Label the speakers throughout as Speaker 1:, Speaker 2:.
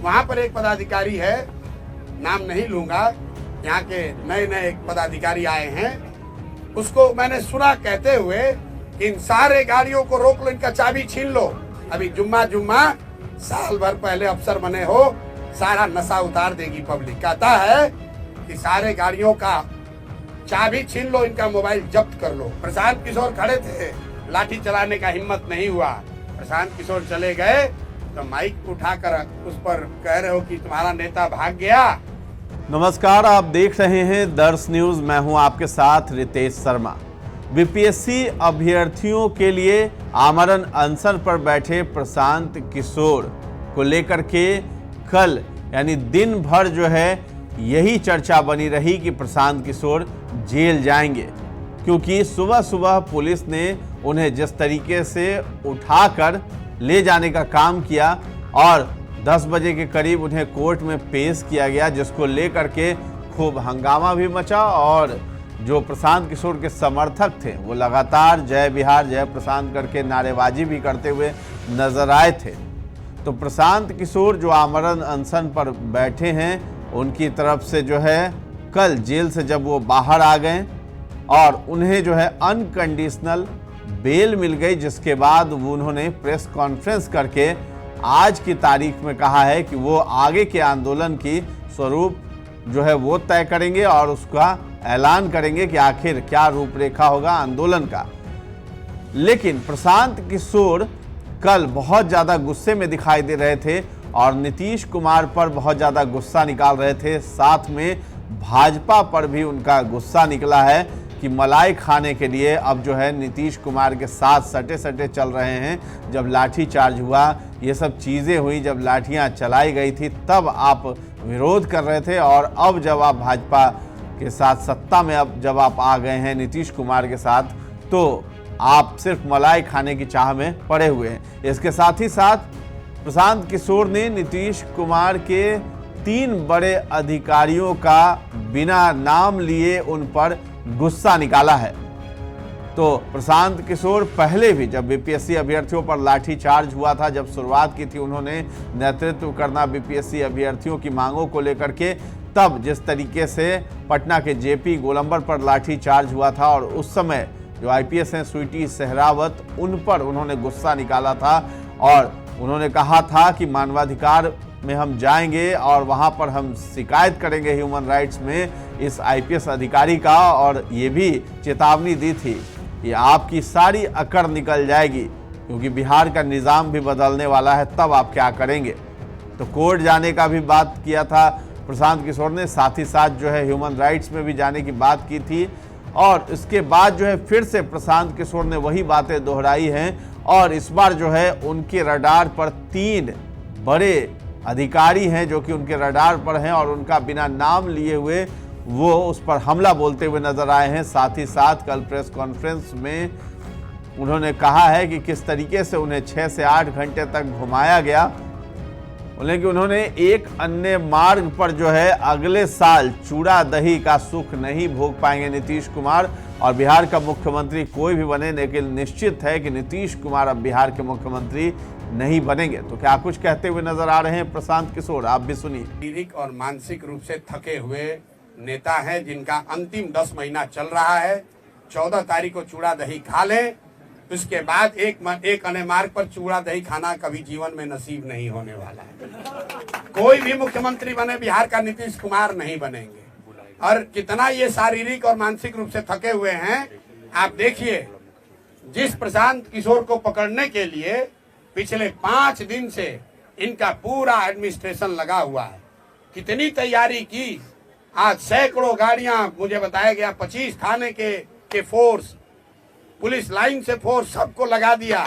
Speaker 1: वहां पर एक पदाधिकारी है, नाम नहीं लूंगा, यहाँ के नए नए पदाधिकारी आए हैं, उसको मैंने सुना कहते हुए कि इन सारे गाड़ियों को रोक लो, इनका चाबी छीन लो। अभी जुम्मा साल भर पहले अफसर बने हो, सारा नशा उतार देगी पब्लिक। कहता है कि सारे गाड़ियों का चाबी छीन लो, इनका मोबाइल जब्त कर लो। प्रशांत किशोर खड़े थे, लाठी चलाने का हिम्मत नहीं हुआ। प्रशांत किशोर चले गए तो माइक उठाकर उस पर कह रहे हो कि तुम्हारा नेता भाग गया।
Speaker 2: नमस्कार, आप देख रहे हैं दर्श न्यूज। मैं हूं आपके साथ रितेश शर्मा। बीपीएससी अभ्यर्थियों के लिए आमरण अनशन पर बैठे प्रशांत किशोर को लेकर के कल यानी दिन भर जो है यही चर्चा बनी रही कि प्रशांत किशोर जेल जाएंगे, क्योंकि सुबह सुबह पुलिस ने उन्हें जिस तरीके से उठाकर ले जाने का काम किया और 10 बजे के करीब उन्हें कोर्ट में पेश किया गया, जिसको लेकर के खूब हंगामा भी मचा और जो प्रशांत किशोर के समर्थक थे वो लगातार जय बिहार जय प्रशांत करके नारेबाजी भी करते हुए नजर आए थे। तो प्रशांत किशोर जो आमरण अनशन पर बैठे हैं, उनकी तरफ से जो है कल जेल से जब वो बाहर आ गए और उन्हें जो है अनकंडीशनल बेल मिल गई, जिसके बाद उन्होंने प्रेस कॉन्फ्रेंस करके आज की तारीख में कहा है कि वो आगे के आंदोलन की स्वरूप जो है वो तय करेंगे और उसका ऐलान करेंगे कि आखिर क्या रूपरेखा होगा आंदोलन का। लेकिन प्रशांत किशोर कल बहुत ज़्यादा गुस्से में दिखाई दे रहे थे और नीतीश कुमार पर बहुत ज़्यादा गुस्सा निकाल रहे थे। साथ में भाजपा पर भी उनका गुस्सा निकला है कि मलाई खाने के लिए अब जो है नीतीश कुमार के साथ सटे सटे चल रहे हैं। जब लाठी चार्ज हुआ, ये सब चीज़ें हुई, जब लाठियां चलाई गई थी, तब आप विरोध कर रहे थे और अब जब आप भाजपा के साथ सत्ता में अब जब आप आ गए हैं नीतीश कुमार के साथ, तो आप सिर्फ मलाई खाने की चाह में पड़े हुए हैं। इसके साथ ही साथ प्रशांत किशोर ने नीतीश कुमार के 3 बड़े अधिकारियों का बिना नाम लिए उन पर गुस्सा निकाला है। तो प्रशांत किशोर पहले भी जब बीपीएससी अभ्यर्थियों पर लाठी चार्ज हुआ था, जब शुरुआत की थी उन्होंने नेतृत्व करना बीपीएससी अभ्यर्थियों की मांगों को लेकर के, तब जिस तरीके से पटना के जेपी गोलंबर पर लाठी चार्ज हुआ था और उस समय जो आईपीएस हैं स्वीटी सहरावत, उन पर उन्होंने गुस्सा निकाला था और उन्होंने कहा था कि मानवाधिकार में हम जाएंगे और वहां पर हम शिकायत करेंगे ह्यूमन राइट्स में इस आईपीएस अधिकारी का, और ये भी चेतावनी दी थी कि आपकी सारी अकड़ निकल जाएगी क्योंकि बिहार का निज़ाम भी बदलने वाला है, तब आप क्या करेंगे। तो कोर्ट जाने का भी बात किया था प्रशांत किशोर ने, साथ ही साथ जो है ह्यूमन राइट्स में भी जाने की बात की थी और इसके बाद जो है फिर से प्रशांत किशोर ने वही बातें दोहराई हैं और इस बार जो है उनके रडार पर 3 बड़े अधिकारी हैं जो कि उनके रडार पर हैं और उनका बिना नाम लिए हुए वो उस पर हमला बोलते हुए नजर आए हैं। साथ ही साथ कल प्रेस कॉन्फ्रेंस में उन्होंने कहा है कि किस तरीके से उन्हें 6 से 8 घंटे तक घुमाया गया, लेकिन उन्होंने एक अन्य मार्ग पर जो है अगले साल चूड़ा दही का सुख नहीं भोग पाएंगे नीतीश कुमार और बिहार का मुख्यमंत्री कोई भी बने, लेकिन निश्चित है कि नीतीश कुमार अब बिहार के मुख्यमंत्री नहीं बनेंगे। तो क्या कुछ कहते हुए नजर आ रहे हैं प्रशांत किशोर, आप भी सुनिए।
Speaker 1: शारीरिक और मानसिक रूप से थके हुए नेता है जिनका अंतिम 10 महीना चल रहा है। 14 तारीख को चूड़ा दही खा लें, उसके बाद एक अन्य मार्ग पर चूड़ा दही खाना कभी जीवन में नसीब नहीं होने वाला है। कोई भी मुख्यमंत्री बने बिहार का नीतीश कुमार नहीं बनेंगे। और कितना ये शारीरिक और मानसिक रूप से थके हुए हैं आप देखिए। जिस प्रशांत किशोर को पकड़ने के लिए पिछले 5 दिन से इनका पूरा एडमिनिस्ट्रेशन लगा हुआ है, कितनी तैयारी की। आज सैकड़ों गाड़ियां, मुझे बताया गया 25 थाने के फोर्स, पुलिस लाइन से फोर्स, सबको लगा दिया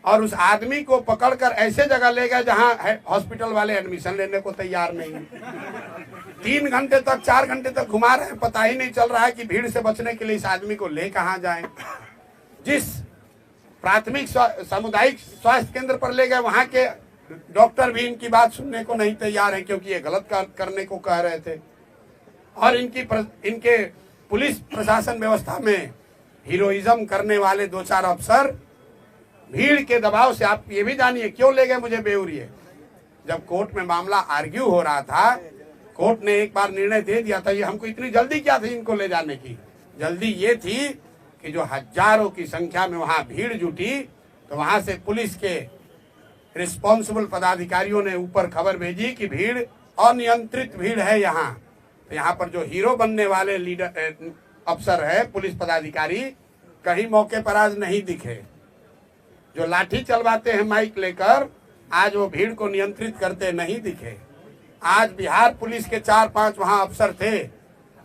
Speaker 1: और उस आदमी को पकड़कर ऐसे जगह ले गए जहां हॉस्पिटल वाले एडमिशन लेने को तैयार नहीं। 3 घंटे तक 4 घंटे तक घुमा रहे हैं, पता ही नहीं चल रहा है कि भीड़ से बचने के लिए इस आदमी को ले कहां जाएं। जिस प्राथमिक सामुदायिक स्वास्थ्य केंद्र पर ले गए, वहां के डॉक्टर भी इनकी बात सुनने को नहीं तैयार है क्योंकि ये गलत करने को कह रहे थे। और इनके पुलिस प्रशासन व्यवस्था में हीरोइज्म करने वाले 2-4 अफसर भीड़ के दबाव से, आप ये भी जानिए क्यों ले गए मुझे बेउरिए, जब कोर्ट में मामला आर्ग्यू हो रहा था, कोर्ट ने एक बार निर्णय दे दिया था। ये हमको इतनी जल्दी क्या थी इनको ले जाने की? जल्दी ये थी कि जो हजारों की संख्या में वहां भीड़ जुटी, तो वहां से पुलिस के रिस्पॉन्सिबल पदाधिकारियों ने ऊपर खबर भेजी कि भीड़ अनियंत्रित भीड़ है यहाँ। तो यहाँ पर जो हीरो बनने वाले लीडर अफसर है, पुलिस पदाधिकारी, कहीं मौके पर आज नहीं दिखे। जो लाठी चलवाते हैं माइक लेकर, आज वो भीड़ को नियंत्रित करते नहीं दिखे। आज बिहार पुलिस के 4-5 वहां अफसर थे,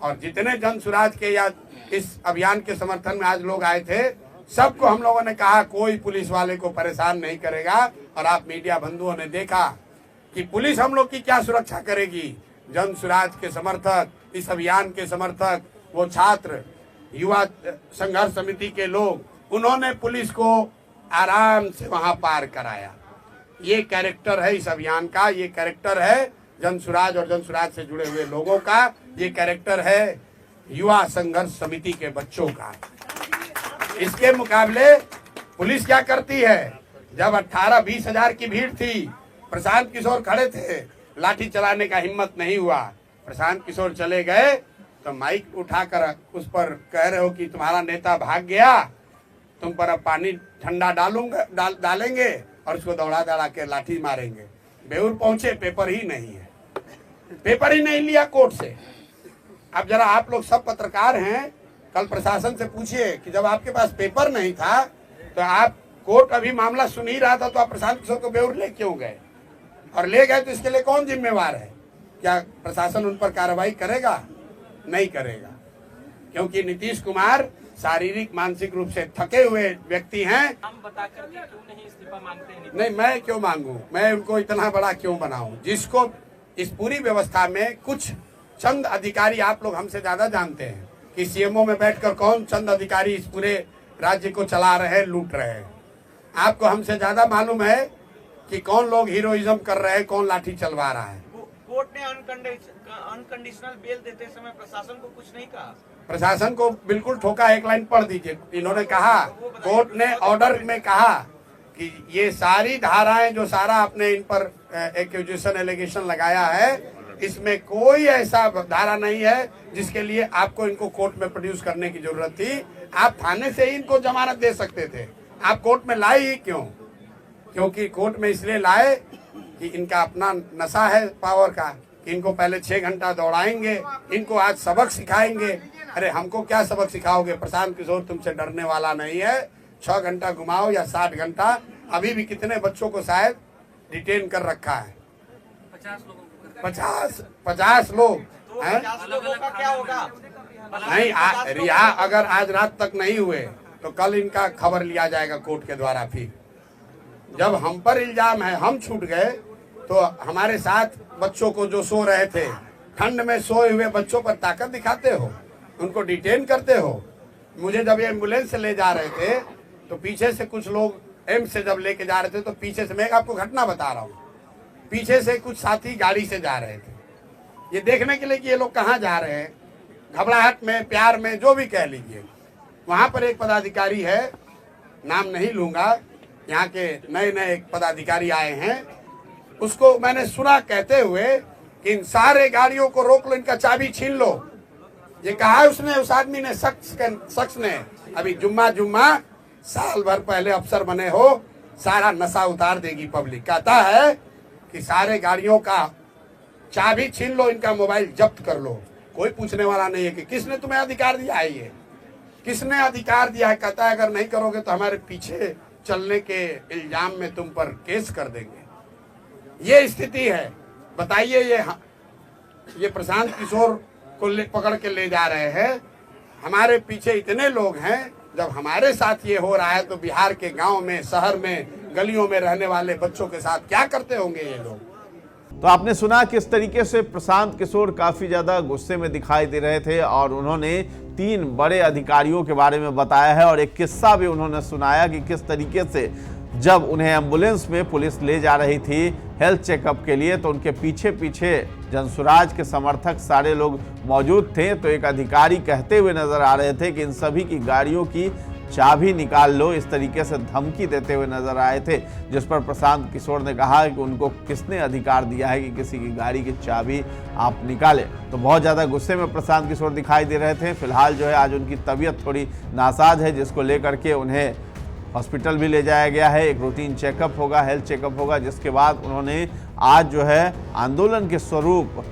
Speaker 1: और जितने जन सुराज के या इस अभियान के समर्थन में आज लोग आए थे, सबको हम लोगों ने कहा कोई पुलिस वाले को परेशान नहीं करेगा। और आप मीडिया बंधुओं ने देखा कि पुलिस हम लोग की क्या सुरक्षा करेगी। जन सुराज के समर्थक, इस अभियान के समर्थक, वो छात्र, युवा संघर्ष समिति के लोग, उन्होंने पुलिस को आराम से वहां पार कराया। ये कैरेक्टर है इस अभियान का, ये कैरेक्टर है जन सुराज और जन सुराज से जुड़े हुए लोगों का, ये कैरेक्टर है युवा संघर्ष समिति के बच्चों का। इसके मुकाबले पुलिस क्या करती है? जब 18-20 हजार की भीड़ थी, प्रशांत किशोर खड़े थे, लाठी चलाने का हिम्मत नहीं हुआ। प्रशांत किशोर चले गए तो माइक उठाकर उस पर कह रहे हो कि तुम्हारा नेता भाग गया, तुम पर अब पानी ठंडा डालेंगे और उसको दौड़ा दौड़ा के लाठी मारेंगे। बेउर पहुंचे, पेपर ही नहीं है, पेपर ही नहीं लिया कोर्ट से। अब जरा आप लोग सब पत्रकार हैं, कल प्रशासन से पूछिए कि जब आपके पास पेपर नहीं था तो आप, कोर्ट अभी मामला सुन ही रहा था, तो आप प्रशांत किशोर को बेउर ले क्यों गए? और ले गए तो इसके लिए कौन जिम्मेवार है? क्या प्रशासन उन पर कार्रवाई करेगा? नहीं करेगा, क्योंकि नीतीश कुमार शारीरिक मानसिक रूप से थके हुए व्यक्ति हैं।
Speaker 3: हम बताकर के क्यों नहीं इस्तीफा मांगते हैं?
Speaker 1: नहीं, मैं क्यों मांगू? मैं उनको इतना बड़ा क्यों बनाऊं? जिसको इस पूरी व्यवस्था में कुछ चंद अधिकारी, आप लोग हमसे ज्यादा जानते हैं कि सीएमओ में बैठकर कौन चंद अधिकारी इस पूरे राज्य को चला रहे हैं, लूट रहे हैं। आपको हमसे ज्यादा मालूम है कि कौन लोग हीरोइज्म कर रहे हैं, कौन लाठी चलवा रहा है।
Speaker 3: कोर्ट ने अनकंडीशनल बेल देते समय प्रशासन को कुछ नहीं कहा?
Speaker 1: प्रशासन को बिल्कुल ठोका। एक लाइन पढ़ दीजिए। इन्होंने कहा, कोर्ट ने ऑर्डर में कहा कि ये सारी धाराएं जो सारा आपने इन पर एक्यूजेशन एलिगेशन लगाया है, इसमें कोई ऐसा धारा नहीं है जिसके लिए आपको इनको कोर्ट में प्रोड्यूस करने की जरूरत थी। आप थाने से ही इनको जमानत दे सकते थे, आप कोर्ट में लाए ही क्यों? क्योंकि कोर्ट में इसलिए लाए कि इनका अपना नशा है पावर का, कि इनको पहले 6 घंटा दौड़ाएंगे, इनको आज सबक सिखाएंगे। अरे हमको क्या सबक सिखाओगे? प्रशांत किशोर तुमसे डरने वाला नहीं है। 6 घंटा घुमाओ या 60 घंटा, अभी भी कितने बच्चों को शायद डिटेन कर रखा है? 50 लोग हैं।
Speaker 3: 50 लोगों का क्या होगा?
Speaker 1: नहीं, रिहा अगर आज रात तक नहीं हुए तो कल इनका खबर लिया जाएगा कोर्ट के द्वारा। फिर जब हम पर इल्जाम है, हम छूट गए, तो हमारे साथ बच्चों को जो सो रहे थे, ठंड में सोए हुए बच्चों पर ताकत दिखाते हो, उनको डिटेन करते हो। मुझे जब ये एम्बुलेंस से ले जा रहे थे तो पीछे से कुछ लोग, एम्स से जब लेके जा रहे थे तो पीछे से, मैं आपको घटना बता रहा हूँ, पीछे से कुछ साथी गाड़ी से जा रहे थे, ये देखने के लिए कि ये लोग कहाँ जा रहे हैं, घबराहट में, प्यार में, जो भी कह लीजिए। वहां पर एक पदाधिकारी है, नाम नहीं लूंगा, यहाँ के नए नए पदाधिकारी आए हैं, उसको मैंने सुना कहते हुए कि इन सारे गाड़ियों को रोक लो, इनका चाबी छीन लो। ये कहा उसने, उस आदमी ने, शख्स ने। अभी जुम्मा साल भर पहले अफसर बने हो, सारा नशा उतार देगी पब्लिक। कहता है कि सारे गाड़ियों का चाबी छीन लो, इनका मोबाइल जब्त कर लो। कोई पूछने वाला नहीं है कि किसने तुम्हें अधिकार दिया है, ये किसने अधिकार दिया है। कहता है अगर नहीं करोगे तो हमारे पीछे चलने के इल्जाम में तुम पर केस कर देंगे। ये स्थिति है। बताइए, ये प्रशांत किशोर को पकड़ के ले जा रहे हैं, हमारे पीछे इतने लोग हैं। जब हमारे साथ ये हो रहा है तो बिहार के गांव में, शहर में, गलियों में रहने वाले बच्चों के साथ क्या करते होंगे ये लोग।
Speaker 2: तो आपने सुना किस तरीके से प्रशांत किशोर काफी ज्यादा गुस्से में दिखाई दे रहे थे और उन्होंने 3 बड़े अधिकारियों के बारे में बताया है और एक किस्सा भी उन्होंने सुनाया कि किस तरीके से जब उन्हें एम्बुलेंस में पुलिस ले जा रही थी हेल्थ चेकअप के लिए, तो उनके पीछे पीछे जनसुराज के समर्थक सारे लोग मौजूद थे। तो एक अधिकारी कहते हुए नजर आ रहे थे कि इन सभी की गाड़ियों की चाबी निकाल लो, इस तरीके से धमकी देते हुए नजर आए थे, जिस पर प्रशांत किशोर ने कहा कि उनको किसने अधिकार दिया है कि किसी की गाड़ी की चाबी आप निकालें। तो बहुत ज़्यादा गुस्से में प्रशांत किशोर दिखाई दे रहे थे। फिलहाल जो है आज उनकी तबीयत थोड़ी नासाज है, जिसको लेकर के उन्हें हॉस्पिटल भी ले जाया गया है। एक रूटीन चेकअप होगा, हेल्थ चेकअप होगा, जिसके बाद उन्होंने आज जो है आंदोलन के स्वरूप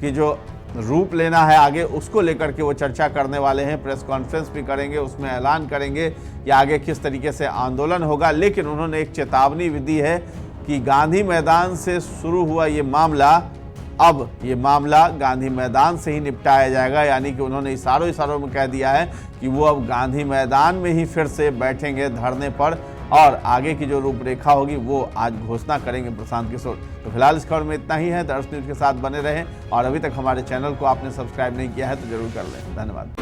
Speaker 2: की जो रूप लेना है आगे, उसको लेकर के वो चर्चा करने वाले हैं। प्रेस कॉन्फ्रेंस भी करेंगे, उसमें ऐलान करेंगे कि आगे किस तरीके से आंदोलन होगा। लेकिन उन्होंने एक चेतावनी भी दी है कि गांधी मैदान से शुरू हुआ ये मामला, अब ये मामला गांधी मैदान से ही निपटाया जाएगा। यानी कि उन्होंने इशारों में कह दिया है कि वो अब गांधी मैदान में ही फिर से बैठेंगे धरने पर, और आगे की जो रूपरेखा होगी वो आज घोषणा करेंगे प्रशांत किशोर। तो फिलहाल इस खबर में इतना ही है। दर्श न्यूज के साथ बने रहें, और अभी तक हमारे चैनल को आपने सब्सक्राइब नहीं किया है तो जरूर कर लें। धन्यवाद।